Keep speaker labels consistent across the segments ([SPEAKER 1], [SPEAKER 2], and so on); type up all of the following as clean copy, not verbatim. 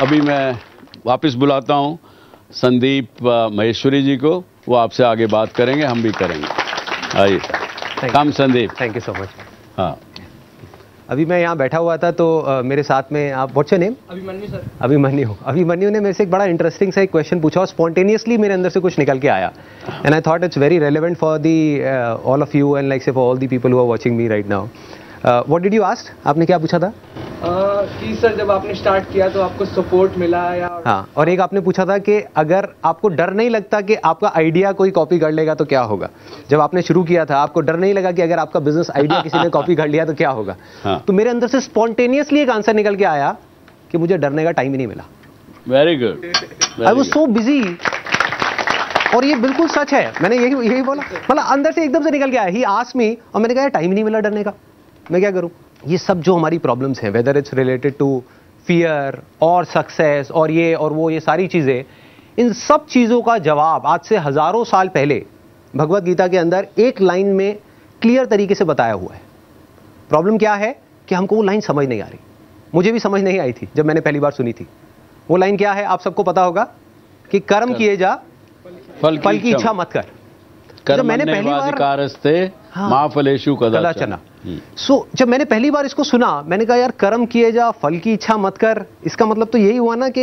[SPEAKER 1] अभी मैं वापस बुलाता हूँ संदीप महेश्वरी जी को, वो आपसे आगे बात करेंगे, हम भी करेंगे। आइए come Sandeep.
[SPEAKER 2] Thank you so much.
[SPEAKER 1] हाँ,
[SPEAKER 2] अभी मैं यहाँ बैठा हुआ था तो मेरे साथ में आप, what's your name?
[SPEAKER 3] Abhimanyu sir.
[SPEAKER 2] Abhimanyu ने मेरे से एक बड़ा इंटरेस्टिंग सा एक क्वेश्चन पूछा और स्पॉन्टेनियसली मेरे अंदर से कुछ निकल के आया, and I thought it's very relevant for the all of you and like say for all the people who are watching me right now. What did you ask? आपने क्या पूछा था?
[SPEAKER 3] कि सर जब आपने स्टार्ट किया तो आपको सपोर्ट मिला या?
[SPEAKER 2] हाँ, और एक आपने पूछा था कि अगर आपको डर नहीं लगता कि आपका आइडिया कोई कॉपी कर लेगा तो क्या होगा? जब आपने शुरू किया था आपको डर नहीं लगा कि अगर आपका बिजनेस आइडिया किसी ने कॉपी कर लिया तो क्या होगा?
[SPEAKER 1] हाँ।
[SPEAKER 2] तो मेरे अंदर से स्पॉन्टेनियसली एक आंसर निकल के आया कि मुझे डरने का टाइम ही नहीं मिला।
[SPEAKER 1] Very good.
[SPEAKER 2] I was so busy. और ये बिल्कुल सच है, मैंने यही बोला, मतलब अंदर से एकदम से निकल गया। ही आस्क्ड मी और मैंने कहा टाइम ही नहीं मिला डरने का, मैं क्या करूं? ये सब जो हमारी प्रॉब्लम्स हैं, whether it's related to fear और सक्सेस और ये और वो, ये सारी चीजें, इन सब चीजों का जवाब आज से हजारों साल पहले भगवत गीता के अंदर एक लाइन में क्लियर तरीके से बताया हुआ है। प्रॉब्लम क्या है कि हमको वो लाइन समझ नहीं आ रही। मुझे भी समझ नहीं आई थी जब मैंने पहली बार सुनी थी। वो लाइन क्या है आप सबको पता होगा कि कर्म किए जा, फल की इच्छा मत कर। जब मैंने पहली बार
[SPEAKER 1] महाफलेषु
[SPEAKER 2] कदाचन, जब मैंने पहली बार इसको सुना, मैंने कहा यार कर्म किए जा फल की इच्छा मत कर, इसका मतलब तो यही हुआ ना कि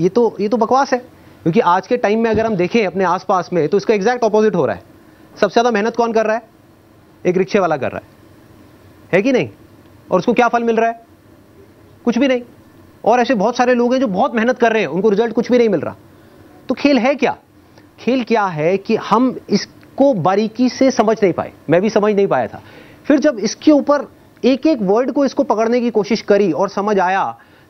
[SPEAKER 2] ये तो बकवास है। क्योंकि आज के टाइम में अगर हम देखें अपने आसपास में तो इसका एग्जैक्ट ऑपोजिट हो रहा है। सबसे ज्यादा मेहनत कौन कर रहा है? एक रिक्शे वाला कर रहा है कि नहीं? और उसको क्या फल मिल रहा है? कुछ भी नहीं। और ऐसे बहुत सारे लोग हैं जो बहुत मेहनत कर रहे हैं, उनको रिजल्ट कुछ भी नहीं मिल रहा। तो खेल है क्या? खेल क्या है कि हम इसको बारीकी से समझ नहीं पाए, मैं भी समझ नहीं पाया था। फिर जब इसके ऊपर एक एक वर्ड को इसको पकड़ने की कोशिश करी और समझ आया,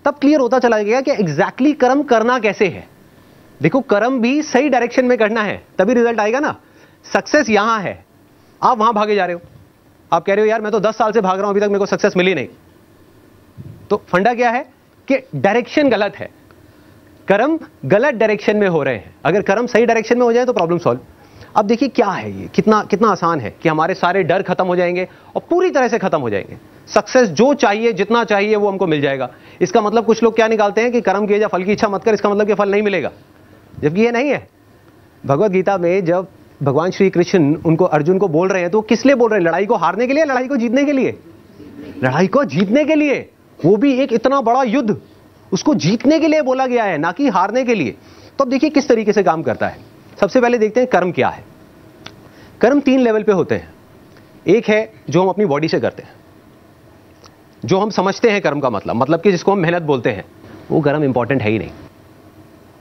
[SPEAKER 2] तब क्लियर होता चला गया कि एग्जैक्टली कर्म करना कैसे है। देखो, कर्म भी सही डायरेक्शन में करना है तभी रिजल्ट आएगा ना। सक्सेस यहां है, आप वहां भागे जा रहे हो। आप कह रहे हो यार मैं तो 10 साल से भाग रहा हूं, अभी तक मेरे को सक्सेस मिली नहीं। तो फंडा क्या है कि डायरेक्शन गलत है, कर्म गलत डायरेक्शन में हो रहे हैं। अगर कर्म सही डायरेक्शन में हो जाए तो प्रॉब्लम सॉल्व। अब देखिए क्या है ये, कितना आसान है कि हमारे सारे डर खत्म हो जाएंगे और पूरी तरह से खत्म हो जाएंगे। सक्सेस जो चाहिए, जितना चाहिए वो हमको मिल जाएगा। इसका मतलब कुछ लोग क्या निकालते हैं कि कर्म किए जा फल की इच्छा मत कर, इसका मतलब कि फल नहीं मिलेगा, जबकि ये नहीं है। भगवत गीता में जब भगवान श्री कृष्ण उनको, अर्जुन को बोल रहे हैं तो किस लिए बोल रहे हैं? लड़ाई को हारने के लिए, लड़ाई को जीतने के लिए? लड़ाई को जीतने के लिए, वो भी एक इतना बड़ा युद्ध, उसको जीतने के लिए बोला गया है, ना कि हारने के लिए। तो अब देखिए किस तरीके से काम करता है। सबसे पहले देखते हैं कर्म क्या है। कर्म 3 लेवल पे होते हैं। एक है जो हम अपनी बॉडी से करते हैं, जो हम समझते हैं कर्म का मतलब कि जिसको हम मेहनत बोलते हैं, वो कर्म इंपॉर्टेंट है ही नहीं,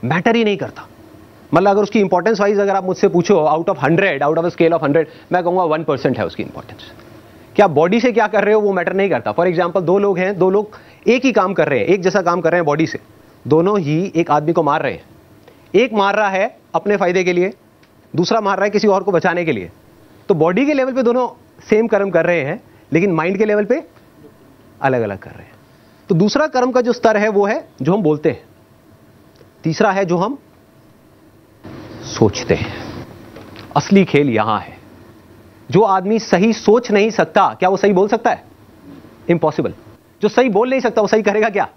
[SPEAKER 2] मैटर ही नहीं करता। मतलब अगर उसकी इंपॉर्टेंस वाइज अगर आप मुझसे पूछो out of 100, out of scale of 100, मैं कहूंगा 1% है उसकी इंपॉर्टेंस। क्या बॉडी से क्या कर रहे हो वो मैटर नहीं करता। फॉर एग्जाम्पल, 2 लोग हैं, 2 लोग एक ही काम कर रहे हैं, एक जैसा काम कर रहे हैं बॉडी से, दोनों ही एक आदमी को मार रहे हैं। एक मार रहा है अपने फायदे के लिए, दूसरा मार रहा है किसी और को बचाने के लिए। तो बॉडी के लेवल पे दोनों सेम कर्म कर रहे हैं, लेकिन माइंड के लेवल पे अलग अलग कर रहे हैं। तो दूसरा कर्म का जो स्तर है वो है जो हम बोलते हैं, तीसरा है जो हम सोचते हैं। असली खेल यहां है। जो आदमी सही सोच नहीं सकता, क्या वो सही बोल सकता है? इंपॉसिबल। जो सही बोल नहीं सकता वो सही करेगा क्या?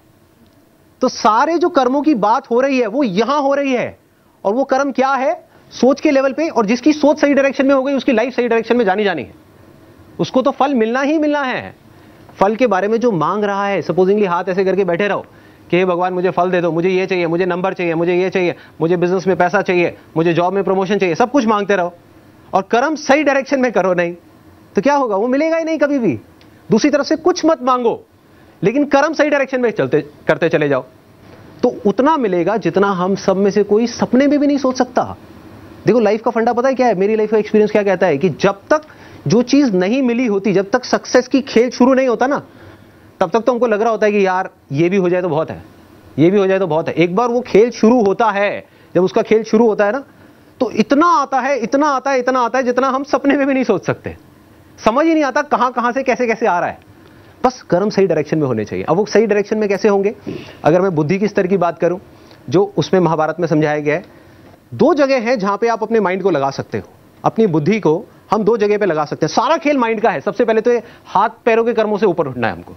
[SPEAKER 2] तो सारे जो कर्मों की बात हो रही है वो यहां हो रही है। और वो कर्म क्या है? सोच के लेवल पे। और जिसकी सोच सही डायरेक्शन में हो गई, उसकी लाइफ सही डायरेक्शन में जानी है। उसको तो फल मिलना ही मिलना है। फल के बारे में जो मांग रहा है, सपोजिंगली हाथ ऐसे करके बैठे रहो कि हे भगवान मुझे फल दे दो, मुझे ये चाहिए, मुझे नंबर चाहिए, मुझे ये चाहिए, मुझे बिजनेस में पैसा चाहिए, मुझे जॉब में प्रमोशन चाहिए, सब कुछ मांगते रहो और कर्म सही डायरेक्शन में करो नहीं, तो क्या होगा? वो मिलेगा ही नहीं कभी भी। दूसरी तरफ से कुछ मत मांगो, लेकिन कर्म सही डायरेक्शन में करते चले जाओ, तो उतना मिलेगा जितना हम सब में से कोई सपने में भी नहीं सोच सकता। देखो, लाइफ का फंडा पता है क्या है? मेरी लाइफ का एक्सपीरियंस क्या कहता है कि जब तक जो चीज नहीं मिली होती, जब तक सक्सेस की खेल शुरू नहीं होता ना, तब तक तो हमको लग रहा होता है कि यार ये भी हो जाए तो बहुत है, ये भी हो जाए तो बहुत है। एक बार वो खेल शुरू होता है, जब उसका खेल शुरू होता है ना, तो इतना आता है, इतना आता है, इतना आता है जितना हम सपने में भी नहीं सोच सकते। समझ ही नहीं आता कहां से कैसे कैसे आ रहा है। बस कर्म सही डायरेक्शन में होने चाहिए। अब वो सही डायरेक्शन में कैसे होंगे? अगर मैं बुद्धि की स्तर की बात करूं, जो उसमें महाभारत में समझाया गया है, 2 जगह है जहां पे आप अपने माइंड को लगा सकते हो। अपनी बुद्धि को हम 2 जगह पे लगा सकते हैं। सारा खेल माइंड का है। सबसे पहले तो ये हाथ पैरों के कर्मों से ऊपर उठना है हमको।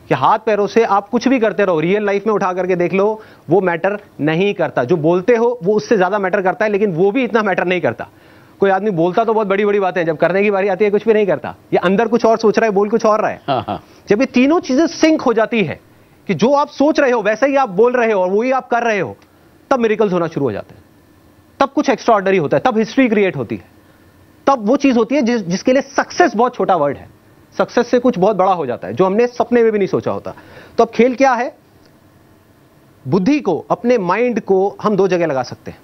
[SPEAKER 2] कि हाथ पैरों से आप कुछ भी करते रहो, रियल लाइफ में उठा करके देख लो, वो मैटर नहीं करता। जो बोलते हो वो उससे ज्यादा मैटर करता है, लेकिन वो भी इतना मैटर नहीं करता। कोई आदमी बोलता तो बहुत बड़ी बड़ी बातें, जब करने की बारी आती है कुछ भी नहीं करता, ये अंदर कुछ और सोच रहा है, बोल कुछ और रहा है।
[SPEAKER 1] हाँ।
[SPEAKER 2] जब ये तीनों चीजें सिंक हो जाती है कि जो आप सोच रहे हो वैसा ही आप बोल रहे हो और वही आप कर रहे हो, तब मिरेकल्स होना शुरू हो जाते हैं, तब कुछ एक्स्ट्राऑर्डिनरी होता है, तब हिस्ट्री क्रिएट होती है, तब वो चीज होती है जिसके लिए सक्सेस बहुत छोटा वर्ड है। सक्सेस से कुछ बहुत बड़ा हो जाता है जो हमने सपने में भी नहीं सोचा होता। तो अब खेल क्या है? बुद्धि को, अपने माइंड को हम दो जगह लगा सकते हैं।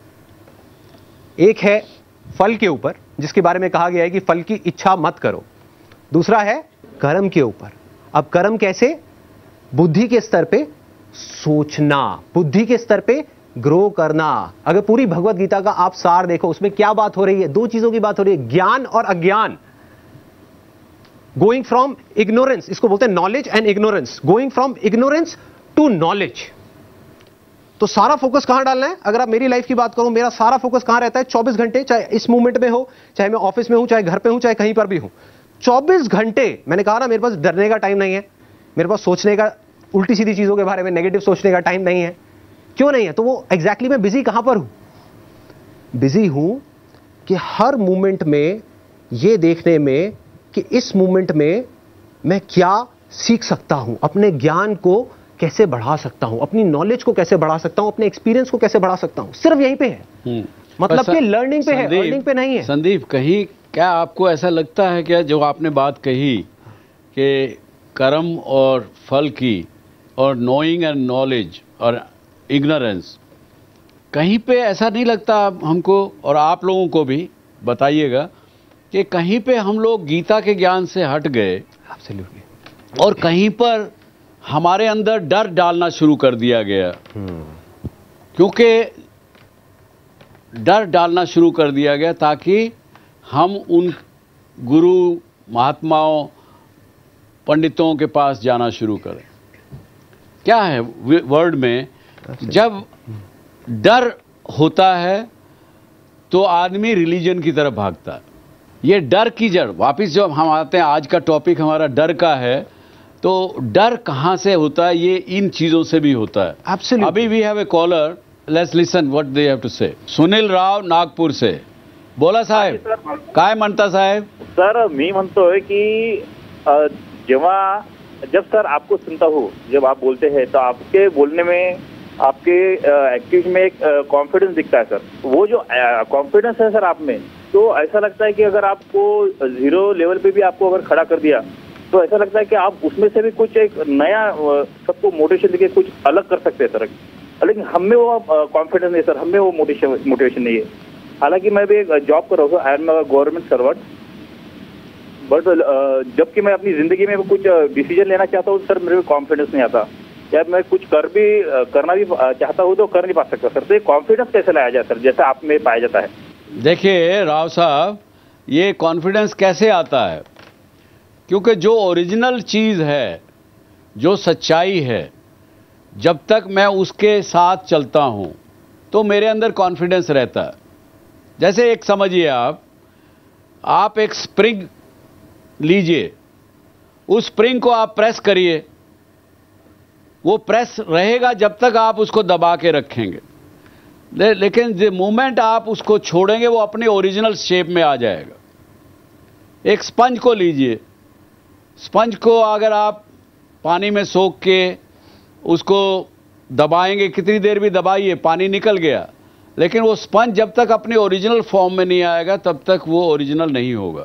[SPEAKER 2] एक है फल के ऊपर, जिसके बारे में कहा गया है कि फल की इच्छा मत करो। दूसरा है कर्म के ऊपर। अब कर्म कैसे? बुद्धि के स्तर पे सोचना, बुद्धि के स्तर पे ग्रो करना। अगर पूरी भगवत गीता का आप सार देखो, उसमें क्या बात हो रही है? दो चीजों की बात हो रही है, ज्ञान और अज्ञान। गोइंग फ्रॉम इग्नोरेंस, इसको बोलते हैं knowledge and ignorance, going from ignorance to knowledge. तो सारा फोकस कहां डालना है? अगर आप मेरी लाइफ की बात करो, मेरा सारा फोकस कहां रहता है? 24 घंटे, चाहे इस मूवमेंट में हो, चाहे मैं ऑफिस में हूं, चाहे घर पे हूं, चाहे कहीं पर भी हूं, 24 घंटे। मैंने कहा ना, मेरे पास डरने का टाइम नहीं है, मेरे पास सोचने का, उल्टी सीधी चीजों के बारे में नेगेटिव सोचने का टाइम नहीं है। क्यों नहीं है? तो वो एग्जैक्टली मैं बिजी कहां पर हूं? बिजी हूं कि हर मूवमेंट में ये देखने में कि इस मूवमेंट में मैं क्या सीख सकता हूं, अपने ज्ञान को कैसे बढ़ा सकता हूं, अपनी नॉलेज को कैसे बढ़ा सकता हूं, अपने एक्सपीरियंस को कैसे बढ़ा सकता हूं। सिर्फ यहीं पे है, मतलब कि लर्निंग पे है, अर्निंग पे नहीं है।
[SPEAKER 1] संदीप, कहीं क्या आपको ऐसा लगता है क्या, जो आपने बात कही कि कर्म और फल की, और नोइंग एंड नॉलेज और इग्नोरेंस, कहीं पे ऐसा नहीं लगता हमको, और आप लोगों को भी बताइएगा, कि कहीं पे हम लोग गीता के ज्ञान से हट गए और कहीं पर हमारे अंदर डर डालना शुरू कर दिया गया? क्योंकि डर डालना शुरू कर दिया गया ताकि हम उन गुरु, महात्माओं, पंडितों के पास जाना शुरू करें। क्या है वर्ड में, जब डर होता है तो आदमी रिलीजन की तरफ भागता है। ये डर की जड़, वापिस जब हम आते हैं, आज का टॉपिक हमारा डर का है, तो डर कहां से होता है? ये इन चीजों से भी होता है।
[SPEAKER 2] Absolutely.
[SPEAKER 1] अभी we have a caller, let's listen what they have to say. Sunil Rao Nagpur से, बोला साहेब, काय म्हणता साहेब?
[SPEAKER 4] सर, मी म्हणतोय की जब सर आपको सुनता हूँ, जब आप बोलते हैं, तो आपके बोलने में, आपके एक्टिविटी में एक कॉन्फिडेंस दिखता है सर। वो जो कॉन्फिडेंस है सर आप में, तो ऐसा लगता है कि अगर आपको 0 लेवल पे भी आपको अगर खड़ा कर दिया, तो ऐसा लगता है कि आप उसमें से भी कुछ एक नया सबको मोटिवेशन देके कुछ अलग कर सकते हैं सर। लेकिन हम में वो कॉन्फिडेंस नहीं सर, हम में वो मोटिवेशन नहीं है। हालांकि मैं भी एक जॉब कर रहा हूँ, I am government servant, but जबकि मैं अपनी जिंदगी में कुछ डिसीजन लेना चाहता हूँ सर, मेरे को कॉन्फिडेंस नहीं आता। या मैं कुछ करना भी चाहता हूँ तो कर नहीं पा सकता सर। तो ये कॉन्फिडेंस कैसे लाया जाए सर, जैसा आप में पाया जाता है?
[SPEAKER 1] देखिए राव साहब, ये कॉन्फिडेंस कैसे आता है? क्योंकि जो ओरिजिनल चीज़ है, जो सच्चाई है, जब तक मैं उसके साथ चलता हूँ तो मेरे अंदर कॉन्फिडेंस रहता है। जैसे एक समझिए, आप एक स्प्रिंग लीजिए, उस स्प्रिंग को आप प्रेस करिए, वो प्रेस रहेगा जब तक आप उसको दबा के रखेंगे, लेकिन द मोमेंट आप उसको छोड़ेंगे वो अपने ओरिजिनल शेप में आ जाएगा। एक स्पंज को लीजिए, स्पंज को अगर आप पानी में सोख के उसको दबाएंगे, कितनी देर भी दबाइए, पानी निकल गया, लेकिन वो स्पंज जब तक अपने ओरिजिनल फॉर्म में नहीं आएगा तब तक वो ओरिजिनल नहीं होगा।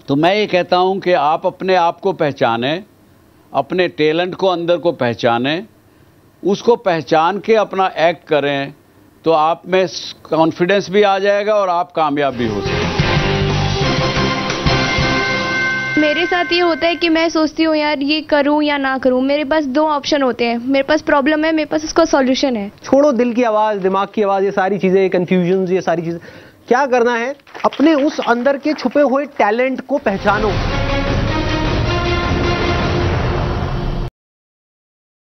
[SPEAKER 1] तो मैं ये कहता हूं कि आप अपने आप को पहचानें, अपने टैलेंट को अंदर को पहचानें, उसको पहचान के अपना एक्ट करें, तो आप में कॉन्फिडेंस भी आ जाएगा और आप कामयाब भी हो सकते हैं।
[SPEAKER 5] मेरे साथ ये होता है कि मैं सोचती हूँ यार ये करूँ या ना करूँ, मेरे पास 2 ऑप्शन होते हैं। मेरे पास प्रॉब्लम है, मेरे पास इसका सॉल्यूशन है।
[SPEAKER 2] छोड़ो दिल की आवाज़, दिमाग की आवाज़, ये सारी चीज़ें, कंफ्यूजन, ये सारी चीज़ें। क्या करना है? अपने उस अंदर के छुपे हुए टैलेंट को पहचानो।